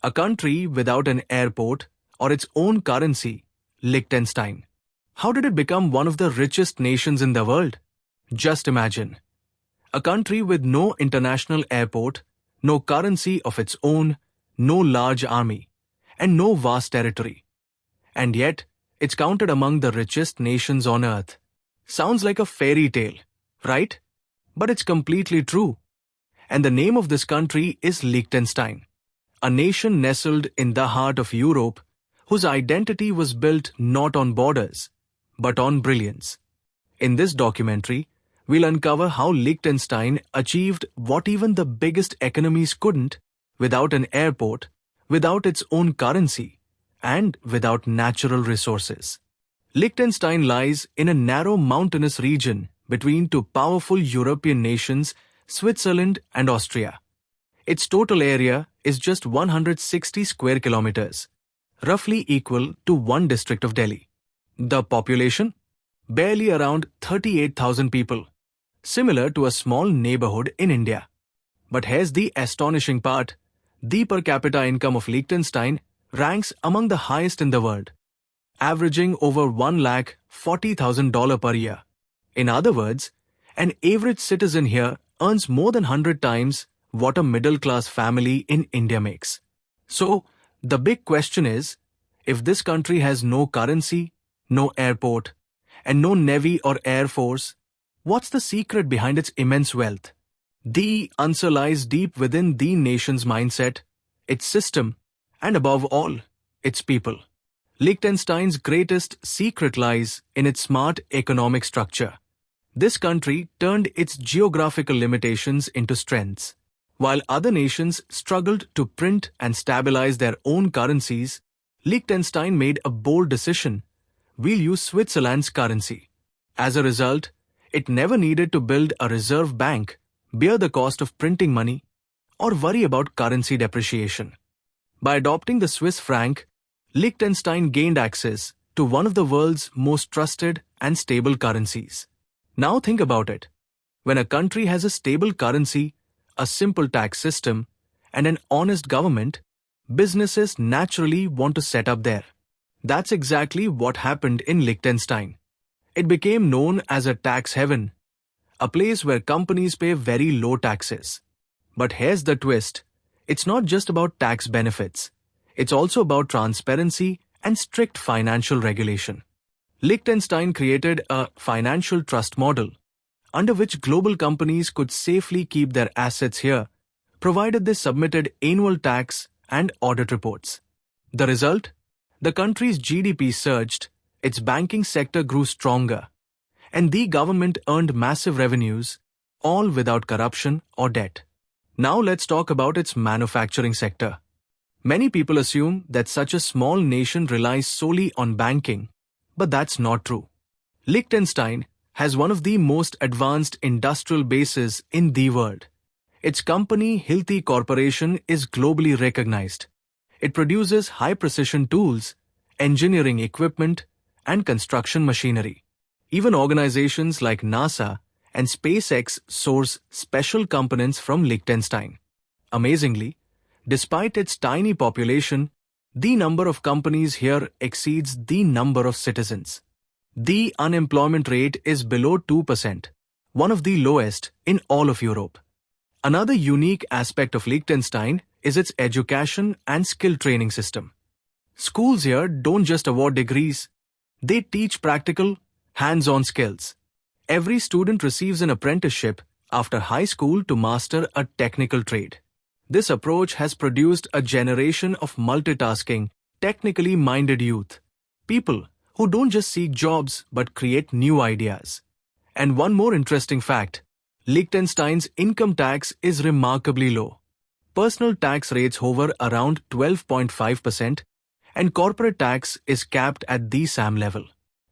A country without an airport or its own currency, Liechtenstein. How did it become one of the richest nations in the world? Just imagine. A country with no international airport, no currency of its own, no large army, and no vast territory. And yet, it's counted among the richest nations on earth. Sounds like a fairy tale, right? But it's completely true. And the name of this country is Liechtenstein, a nation nestled in the heart of Europe whose identity was built not on borders, but on brilliance. In this documentary, we'll uncover how Liechtenstein achieved what even the biggest economies couldn't without an airport, without its own currency, and without natural resources. Liechtenstein lies in a narrow mountainous region between two powerful European nations, Switzerland and Austria. Its total area is just 160 square kilometers, roughly equal to one district of Delhi. The population? Barely around 38,000 people, similar to a small neighborhood in India. But here's the astonishing part. The per capita income of Liechtenstein ranks among the highest in the world, averaging over $140,000 per year. In other words, an average citizen here earns more than 100 times what a middle-class family in India makes. So, the big question is, if this country has no currency, no airport, and no navy or air force, what's the secret behind its immense wealth? The answer lies deep within the nation's mindset, its system, and above all, its people. Liechtenstein's greatest secret lies in its smart economic structure. This country turned its geographical limitations into strengths. While other nations struggled to print and stabilize their own currencies, Liechtenstein made a bold decision. We'll use Switzerland's currency. As a result, it never needed to build a reserve bank, bear the cost of printing money, or worry about currency depreciation. By adopting the Swiss franc, Liechtenstein gained access to one of the world's most trusted and stable currencies. Now think about it. When a country has a stable currency, a simple tax system, and an honest government, businesses naturally want to set up there. That's exactly what happened in Liechtenstein. It became known as a tax haven, a place where companies pay very low taxes. But here's the twist. It's not just about tax benefits. It's also about transparency and strict financial regulation. Liechtenstein created a financial trust model, under which global companies could safely keep their assets here, provided they submitted annual tax and audit reports. The result? The country's GDP surged, its banking sector grew stronger, and the government earned massive revenues, all without corruption or debt. Now let's talk about its manufacturing sector. Many people assume that such a small nation relies solely on banking, but that's not true. Liechtenstein has one of the most advanced industrial bases in the world. Its company Hilti Corporation is globally recognized. It produces high-precision tools, engineering equipment, and construction machinery. Even organizations like NASA and SpaceX source special components from Liechtenstein. Amazingly, despite its tiny population, the number of companies here exceeds the number of citizens. The unemployment rate is below 2%, one of the lowest in all of Europe. Another unique aspect of Liechtenstein is its education and skill training system. Schools here don't just award degrees, they teach practical, hands-on skills. Every student receives an apprenticeship after high school to master a technical trade. This approach has produced a generation of multitasking, technically minded youth. People who don't just seek jobs but create new ideas. And one more interesting fact, Liechtenstein's income tax is remarkably low. Personal tax rates hover around 12.5% and corporate tax is capped at the same level.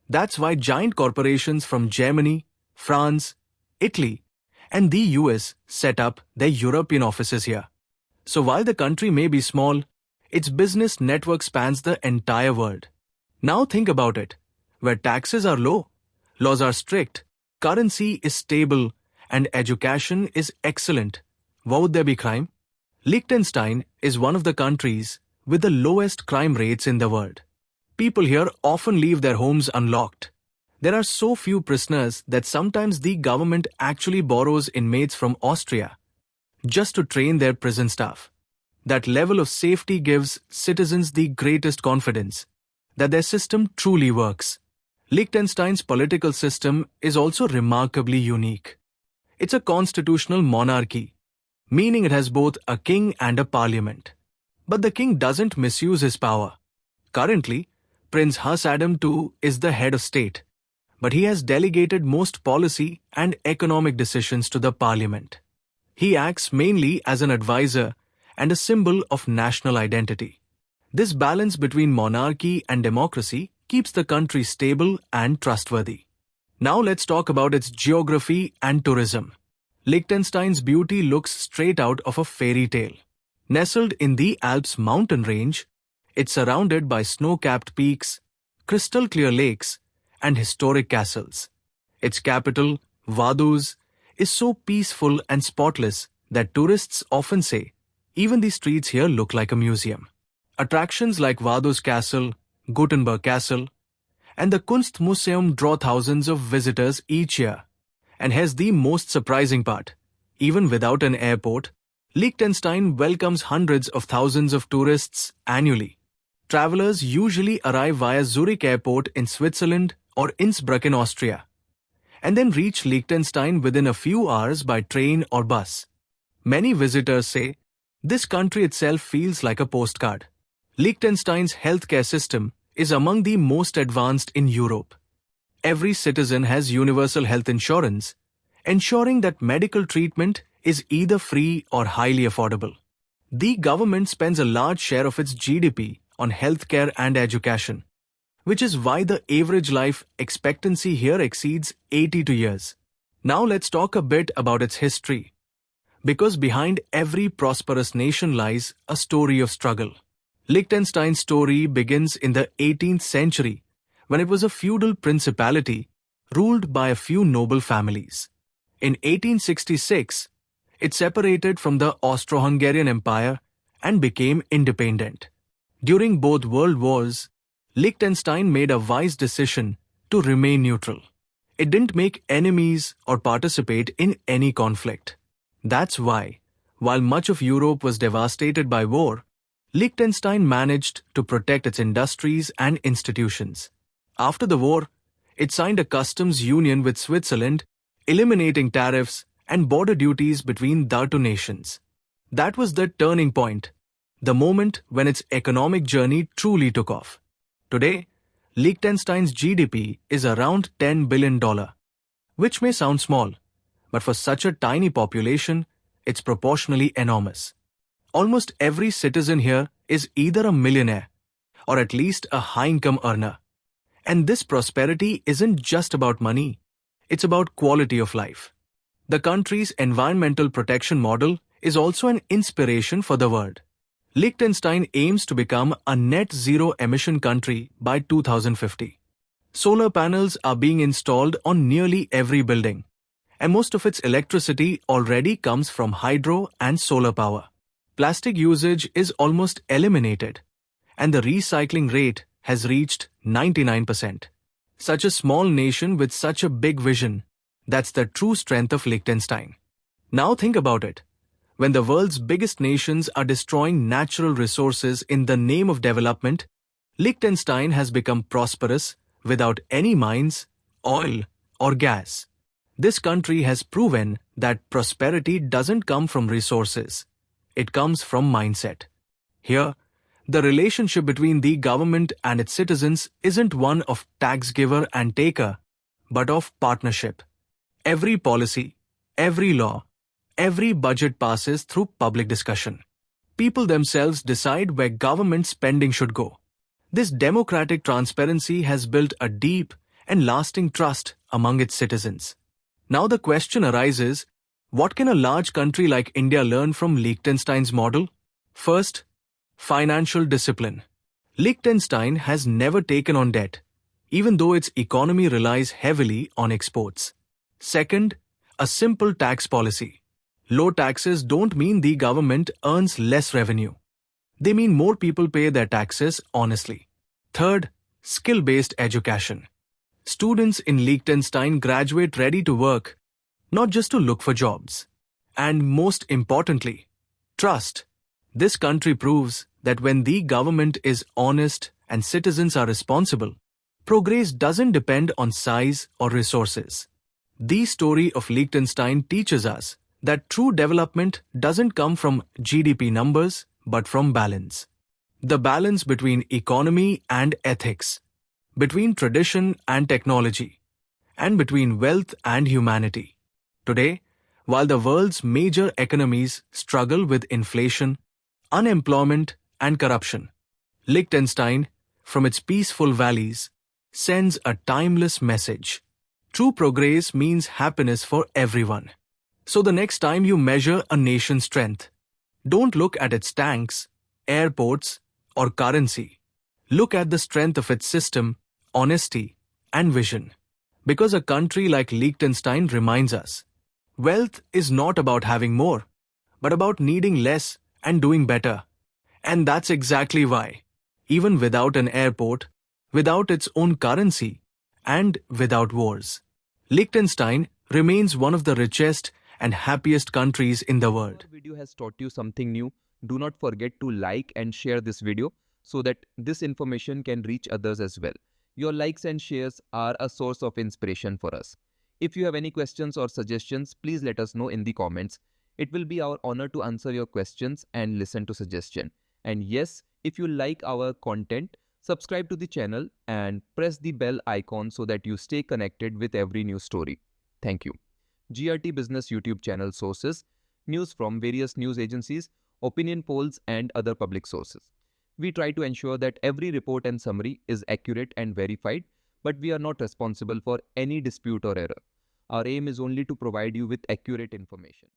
That's why giant corporations from Germany, France, Italy, and the US set up their European offices here. So while the country may be small, its business network spans the entire world. Now think about it. Where taxes are low, laws are strict, currency is stable, and education is excellent, what would there be crime? Liechtenstein is one of the countries with the lowest crime rates in the world. People here often leave their homes unlocked. There are so few prisoners that sometimes the government actually borrows inmates from Austria just to train their prison staff. That level of safety gives citizens the greatest confidence that their system truly works. Liechtenstein's political system is also remarkably unique. It's a constitutional monarchy, meaning it has both a king and a parliament. But the king doesn't misuse his power. Currently, Prince 𝐼𝐴𝐴 II is the head of state, but he has delegated most policy and economic decisions to the parliament. He acts mainly as an advisor and a symbol of national identity. This balance between monarchy and democracy keeps the country stable and trustworthy. Now let's talk about its geography and tourism. Liechtenstein's beauty looks straight out of a fairy tale. Nestled in the Alps mountain range, it's surrounded by snow-capped peaks, crystal-clear lakes, and historic castles. Its capital, Vaduz, is so peaceful and spotless that tourists often say, even the streets here look like a museum. Attractions like Vaduz Castle, Gutenberg Castle, and the Kunstmuseum draw thousands of visitors each year. And here's the most surprising part. Even without an airport, Liechtenstein welcomes hundreds of thousands of tourists annually. Travelers usually arrive via Zurich Airport in Switzerland or Innsbruck in Austria, and then reach Liechtenstein within a few hours by train or bus. Many visitors say, this country itself feels like a postcard. Liechtenstein's healthcare system is among the most advanced in Europe. Every citizen has universal health insurance, ensuring that medical treatment is either free or highly affordable. The government spends a large share of its GDP on healthcare and education, which is why the average life expectancy here exceeds 82 years. Now let's talk a bit about its history, because behind every prosperous nation lies a story of struggle. Liechtenstein's story begins in the 18th century, when it was a feudal principality ruled by a few noble families. In 1866, it separated from the Austro-Hungarian Empire and became independent. During both world wars, Liechtenstein made a wise decision to remain neutral. It didn't make enemies or participate in any conflict. That's why, while much of Europe was devastated by war, Liechtenstein managed to protect its industries and institutions. After the war, it signed a customs union with Switzerland, eliminating tariffs and border duties between the two nations. That was the turning point, the moment when its economic journey truly took off. Today, Liechtenstein's GDP is around $10 billion, which may sound small, but for such a tiny population, it's proportionally enormous. Almost every citizen here is either a millionaire or at least a high-income earner. And this prosperity isn't just about money, it's about quality of life. The country's environmental protection model is also an inspiration for the world. Liechtenstein aims to become a net zero emission country by 2050. Solar panels are being installed on nearly every building, and most of its electricity already comes from hydro and solar power. Plastic usage is almost eliminated, and the recycling rate has reached 99%. Such a small nation with such a big vision, that's the true strength of Liechtenstein. Now think about it. When the world's biggest nations are destroying natural resources in the name of development, Liechtenstein has become prosperous without any mines, oil, or gas. This country has proven that prosperity doesn't come from resources. It comes from mindset. Here, the relationship between the government and its citizens isn't one of tax giver and taker, but of partnership. Every policy, every law, every budget passes through public discussion. People themselves decide where government spending should go. This democratic transparency has built a deep and lasting trust among its citizens. Now the question arises, what can a large country like India learn from Liechtenstein's model? First, financial discipline. Liechtenstein has never taken on debt, even though its economy relies heavily on exports. Second, a simple tax policy. Low taxes don't mean the government earns less revenue. They mean more people pay their taxes honestly. Third, skill-based education. Students in Liechtenstein graduate ready to work, not just to look for jobs. And most importantly, trust. This country proves that when the government is honest and citizens are responsible, progress doesn't depend on size or resources. The story of Liechtenstein teaches us that true development doesn't come from GDP numbers but from balance. The balance between economy and ethics, between tradition and technology, and between wealth and humanity. Today, while the world's major economies struggle with inflation, unemployment, and corruption, Liechtenstein, from its peaceful valleys, sends a timeless message. True progress means happiness for everyone. So the next time you measure a nation's strength, don't look at its tanks, airports, or currency. Look at the strength of its system, honesty, and vision. Because a country like Liechtenstein reminds us, wealth is not about having more, but about needing less and doing better. And that's exactly why, even without an airport, without its own currency, and without wars, Liechtenstein remains one of the richest and happiest countries in the world. If our video has taught you something new, do not forget to like and share this video so that this information can reach others as well. Your likes and shares are a source of inspiration for us. If you have any questions or suggestions, please let us know in the comments. It will be our honor to answer your questions and listen to suggestions. And yes, if you like our content, subscribe to the channel and press the bell icon so that you stay connected with every new story. Thank you. GRT Business YouTube channel sources, news from various news agencies, opinion polls and other public sources. We try to ensure that every report and summary is accurate and verified, but we are not responsible for any dispute or error. Our aim is only to provide you with accurate information.